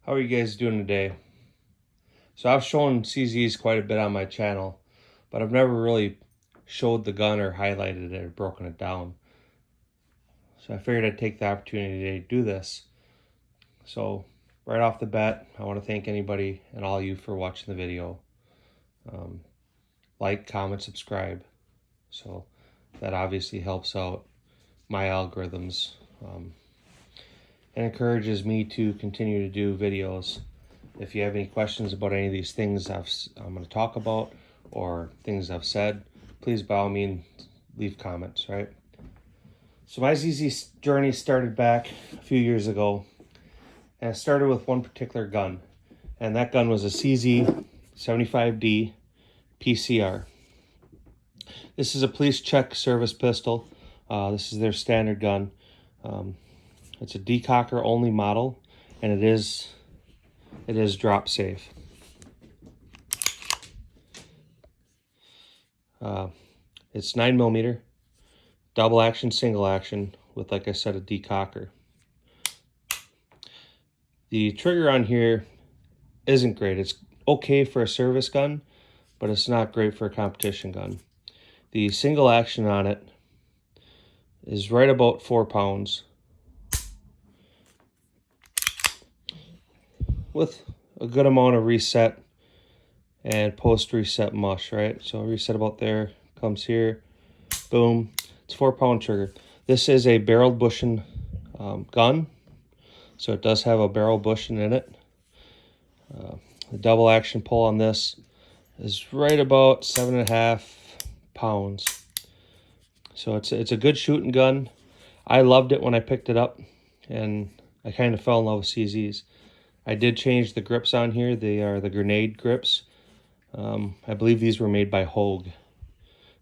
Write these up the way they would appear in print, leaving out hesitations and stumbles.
How are you guys doing today? So I've shown CZs quite a bit on my channel, but I've never really showed the gun or highlighted it or broken it down. So I figured I'd take the opportunity to do this. So right off the bat, I want to thank anybody and all you for watching the video. Like, comment, subscribe. So that obviously helps out my algorithms and encourages me to continue to do videos. If you have any questions about any of these things I'm going to talk about or things I've said, please by all means leave comments, right? So my ZZ journey started back a few years ago, and it started with one particular gun, and that gun was a CZ75D PCR. This is a police check service pistol. This is their standard gun. It's a decocker only model, and it is drop safe. It's 9mm, double action, single action, with, like I said, a decocker. The trigger on here isn't great. It's okay for a service gun, but it's not great for a competition gun. The single action on it is right about 4 pounds, with a good amount of reset and post-reset mush, right? So reset about there, comes here, boom. It's 4-pound trigger. This is a barreled bushing gun, so it does have a barrel bushing in it. The double action pull on this is right about 7.5 pounds. So it's a good shooting gun. I loved it when I picked it up, and I kind of fell in love with CZs. I did change the grips on here. They are the grenade grips. I believe these were made by Hogue.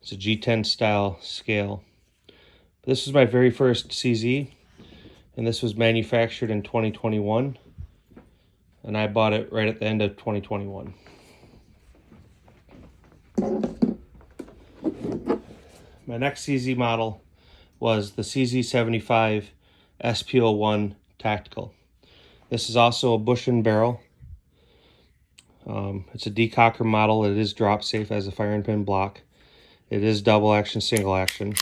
It's a G10 style scale. This was my very first CZ, and this was manufactured in 2021, and I bought it right at the end of 2021. My next CZ model was the CZ75 SP01 Tactical. This is also a bush and barrel. It's a decocker model. It is drop safe as a firing pin block. It is double action, single action.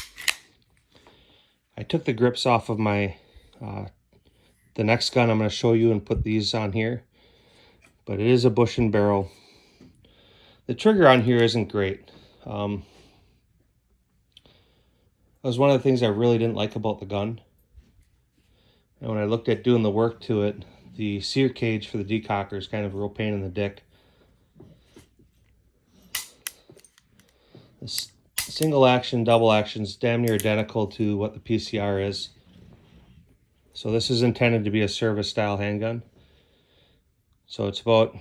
I took the grips off of my the next gun I'm going to show you and put these on here, but it is a bush and barrel. The trigger on here isn't great. That was one of the things I really didn't like about the gun. And when I looked at doing the work to it, the sear cage for the decocker is kind of a real pain in the dick. This single action, double action is damn near identical to what the PCR is. So this is intended to be a service style handgun. So it's about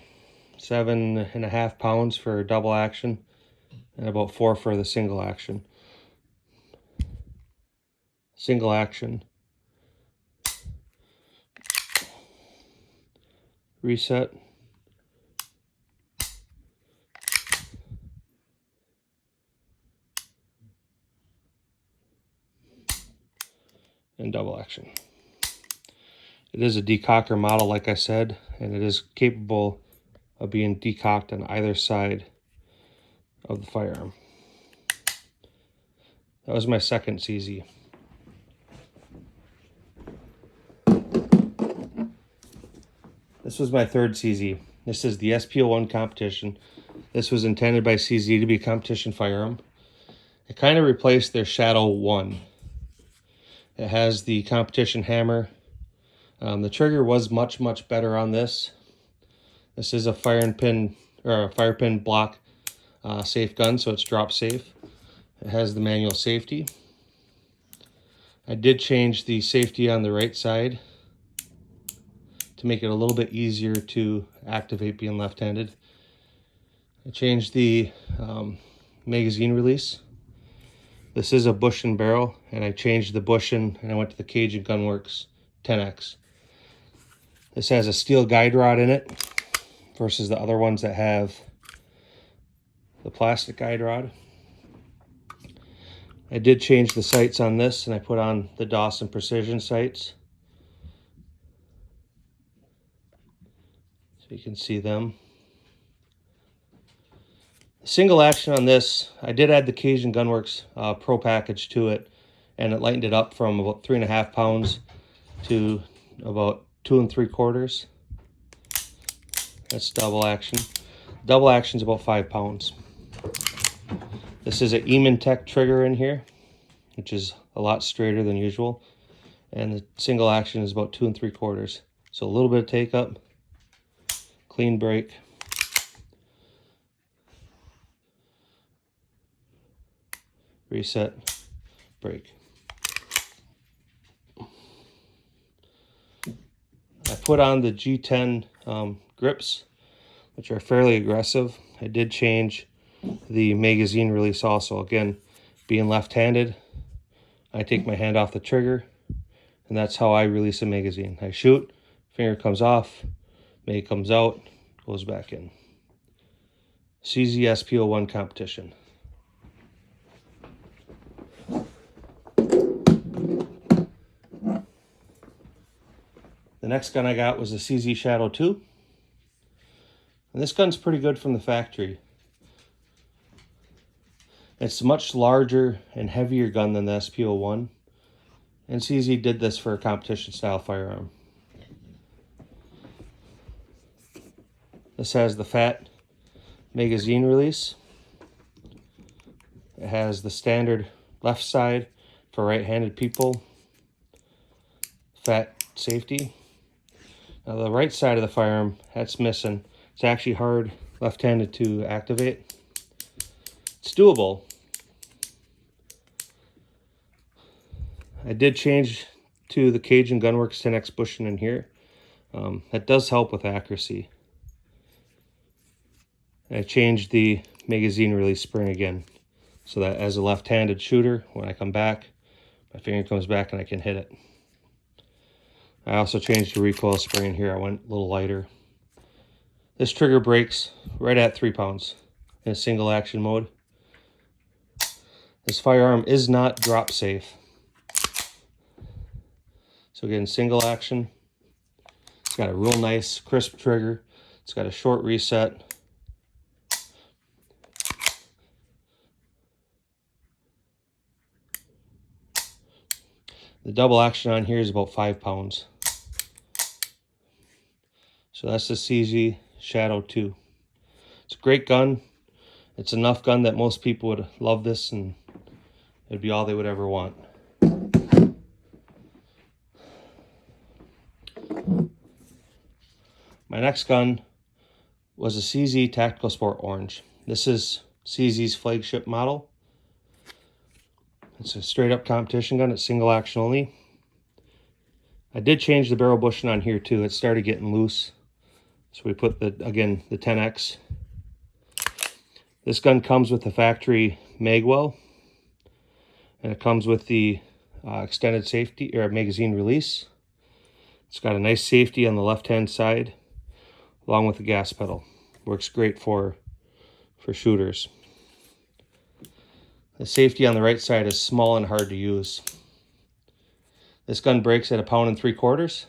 7.5 pounds for double action and about 4 for the single action. Single action. Reset. And double action. It is a decocker model, like I said, and it is capable of being decocked on either side of the firearm. That was my second CZ. This was my third CZ. This is the SP01 competition. This was intended by CZ to be a competition firearm. It kind of replaced their Shadow 1. It has the competition hammer. The trigger was much better on this. This is a fire pin block safe gun, so it's drop safe. It has the manual safety. I did change the safety on the right side to make it a little bit easier to activate being left-handed. I changed the magazine release. This is a bush and barrel, and I changed the bushing, and I went to the Cage and Gunworks 10X. This has a steel guide rod in it versus the other ones that have the plastic guide rod. I did change the sights on this, and I put on the Dawson Precision sights. So you can see them. Single action on this, I did add the Cajun Gunworks Pro package to it, and it lightened it up from about 3.5 pounds to about 2 3/4. That's double action. Double action is about 5 pounds. This is an Eamon Tech trigger in here, which is a lot straighter than usual. And the single action is about 2 3/4. So a little bit of take up, clean break. Reset, break. I put on the G10 grips, which are fairly aggressive. I did change the magazine release also. Again, being left-handed, I take my hand off the trigger, and that's how I release a magazine. I shoot, finger comes off, mag comes out, goes back in. CZ SP01 competition. The next gun I got was the CZ Shadow 2. And this gun's pretty good from the factory. It's a much larger and heavier gun than the SP01. And CZ did this for a competition style firearm. This has the fat magazine release. It has the standard left side for right-handed people. Fat safety. Now the right side of the firearm, that's missing. It's actually hard left-handed to activate. It's doable. I did change to the Cajun Gunworks 10X bushing in here. That does help with accuracy. I changed the magazine release spring again, so that as a left-handed shooter, when I come back, my finger comes back and I can hit it. I also changed the recoil spring in here. I went a little lighter. This trigger breaks right at 3 pounds in a single action mode. This firearm is not drop safe. So again, single action. It's got a real nice crisp trigger. It's got a short reset. The double action on here is about 5 pounds. So that's the CZ Shadow 2. It's a great gun. It's enough gun that most people would love this, and it'd be all they would ever want. My next gun was a CZ Tactical Sport Orange. This is CZ's flagship model. It's a straight up competition gun. It's single action only. I did change the barrel bushing on here too. It started getting loose. So we put the 10X. This gun comes with the factory magwell, and it comes with the extended safety or magazine release. It's got a nice safety on the left-hand side, along with the gas pedal. Works great for shooters. The safety on the right side is small and hard to use. This gun breaks at 1 3/4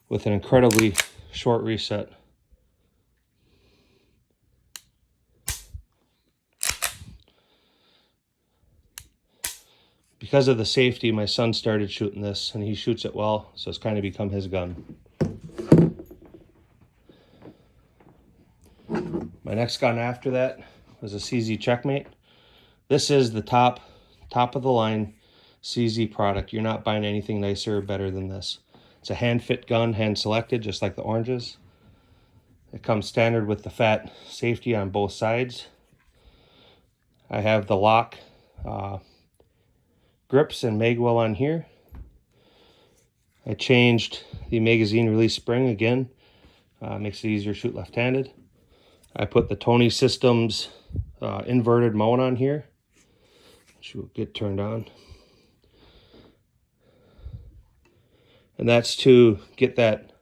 with an incredibly short reset. Because of the safety, my son started shooting this, and he shoots it well, so it's kind of become his gun. My next gun after that was a CZ Checkmate. This is the top of the line CZ product. You're not buying anything nicer or better than this. It's a hand fit gun, hand selected, just like the oranges. It comes standard with the fat safety on both sides. I have the lock grips and magwell on here. I changed the magazine release spring again. Makes it easier to shoot left-handed. I put the Tony Systems inverted mount on here, which will get turned on. And that's to get that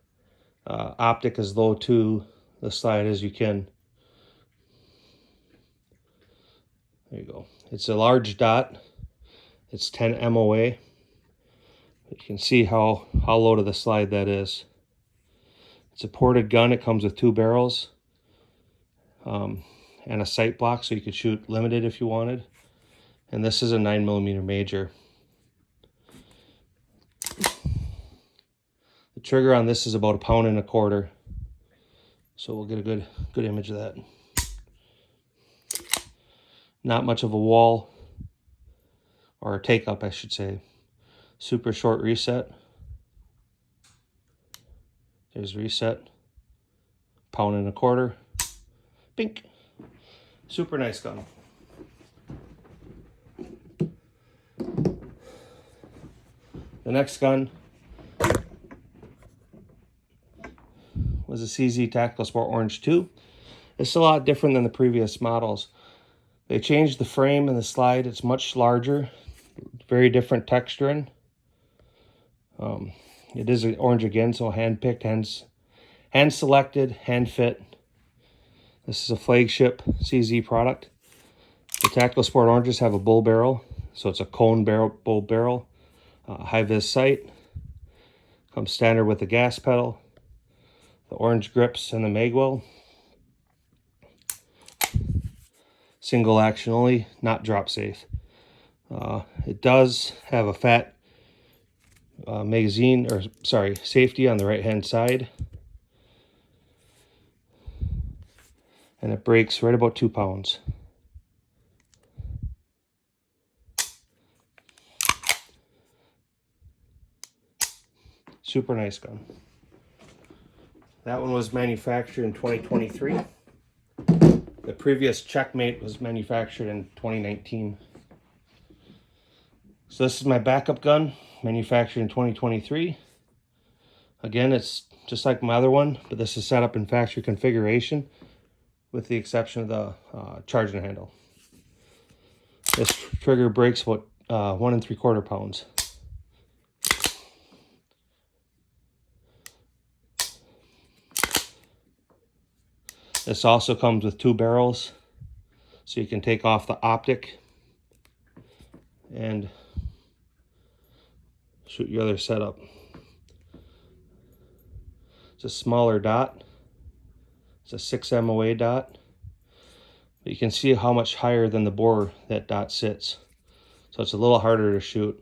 optic as low to the slide as you can. There you go. It's a large dot. It's 10 MOA. You can see how low to the slide that is. It's a ported gun. It comes with 2 barrels and a sight block, so you could shoot limited if you wanted. And this is a 9mm major. The trigger on this is about 1.25 pounds. So we'll get a good image of that. Not much of a wall, or a take up, I should say. Super short reset. There's reset. 1.25 pounds. Bink. Super nice gun. The next gun was a CZ Tactical Sport Orange 2. It's a lot different than the previous models. They changed the frame and the slide. It's much larger, very different texturing. It is an orange again, so hand-picked, hand-selected, hand-fit. This is a flagship CZ product. The Tactical Sport Oranges have a bull barrel, so it's a cone barrel, bull barrel. High-vis sight. Comes standard with the gas pedal, the orange grips, and the magwell. Single action only, not drop safe. It does have a fat safety on the right hand side, and it breaks right about 2 pounds. Super nice gun. That one was manufactured in 2023. The previous Checkmate was manufactured in 2019. So this is my backup gun, manufactured in 2023. Again, it's just like my other one, but this is set up in factory configuration with the exception of the charging handle. This trigger breaks about 1.75 pounds. This also comes with 2 barrels, so you can take off the optic and shoot your other setup. It's a smaller dot. It's a 6 MOA dot. But you can see how much higher than the bore that dot sits. So it's a little harder to shoot.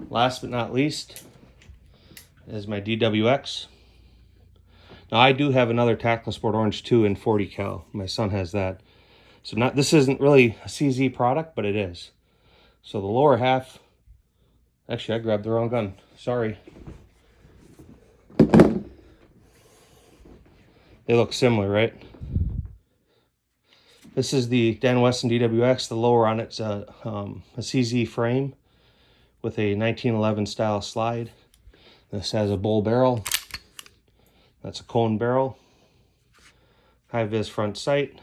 Last but not least is my DWX. Now I do have another Tactical Sport Orange 2 in 40 cal. My son has that. So this isn't really a CZ product, but it is. So the lower half, actually I grabbed the wrong gun, sorry. They look similar, right? This is the Dan Wesson DWX. The lower on it's a CZ frame with a 1911 style slide. This has a bull barrel. That's a cone barrel. High-vis front sight.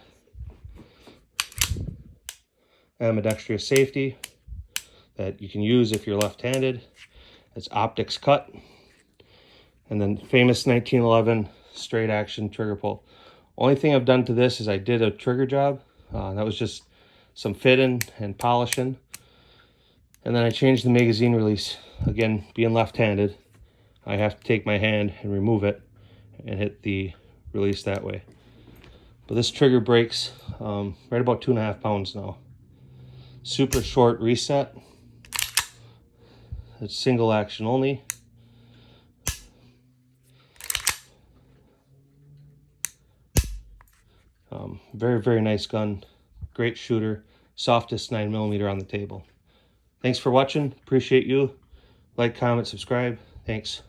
Ambidextrous safety that you can use if you're left-handed. It's optics cut. And then famous 1911 straight action trigger pull. Only thing I've done to this is I did a trigger job. That was just some fitting and polishing. And then I changed the magazine release. Again, being left-handed, I have to take my hand and remove it and hit the release that way. But this trigger breaks right about 2.5 pounds now. Super short reset. It's single action only. Very, very nice gun. Great shooter. Softest 9mm on the table. Thanks for watching. Appreciate you. Like, comment, subscribe. Thanks.